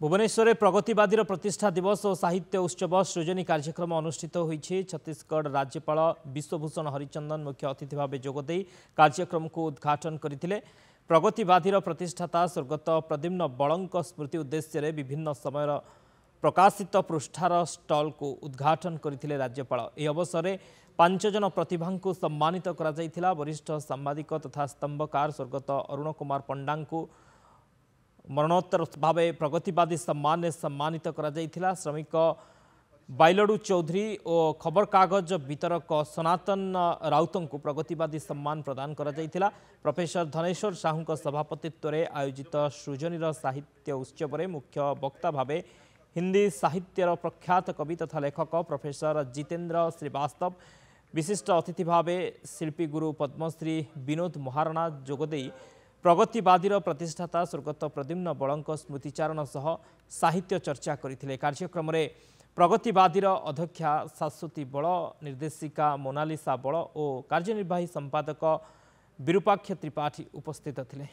भुवनेश्वर प्रगतिवादी प्रतिष्ठा दिवस और साहित्य उत्सव सृजनी कार्यक्रम अनुष्ठित होईछि। छत्तीसगढ़ राज्यपाल विश्वभूषण हरिचंदन मुख्य अतिथि भाव जोगदे कार्यक्रम को उद्घाटन करथिले। प्रगतिवादी प्रतिष्ठाता स्वर्गत प्रद्युम्न बळंक स्मृति उद्देश्य विभिन्न समय प्रकाशित पृष्ठार स्टल को उद्घाटन करथिले राज्यपाल। यह अवसर में 5 जन प्रतिभा को सम्मानित करा जायथिला। वरिष्ठ सांबादिक तथा स्तंभकार स्वर्गत अरुण कुमार पंडा को मरणोत्तर भाव प्रगतिवादी सम्मान ने सम्मानित करा जायथिला। श्रमिक बाइलडू चौधरी और खबर कागज वितरक सनातन राउत को प्रगतिवादी सम्मान प्रदान करा जायथिला। प्रोफेसर धनेश्वर साहू सभापतित्व में आयोजित सृजनीर साहित्य उत्सव में मुख्य वक्ता भाव हिंदी साहित्यर प्रख्यात कवि तथा लेखक प्रोफेसर जितेंद्र श्रीवास्तव, विशिष्ट अतिथि भाव शिल्पी गुरु पद्मश्री विनोद महाराणा जोगदे प्रगतिवादी प्रतिष्ठाता स्वर्गत प्रद्युम्न बळंक स्मृतिचारण सह साहित्य चर्चा करथिले। कार्यक्रम में प्रगतिवादी अध्यक्षा शाश्वती बळ, निर्देशिका मोनालिसा बळ और कार्यनिर्वाही संपादक विरूपाक्ष त्रिपाठी उपस्थित थिले।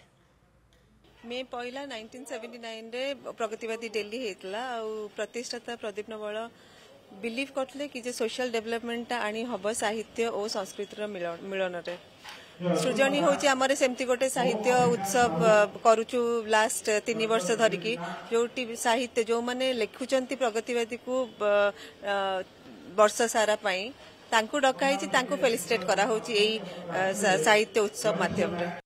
मे पहला 1979 रे प्रगतिवादी दिल्ली हेतला और प्रतिष्ठाता प्रद्युम्न बळ बिलीव करथिले कि जे सोशल डेवलपमेंट आनी हब साहित्य और संस्कृतिर मिलन रे। सृजनी होची हमरे सेमती गोटे साहित्य उत्सव करूचु लास्ट 3 वर्ष धरिकी, जोटी साहित्य जो माने लेखुचंती प्रगतिवादी को वर्ष सारा पाई तांकु डका हिची, तांकु फेलिसिटेट करा होची एई साहित्य उत्सव माध्यम रे।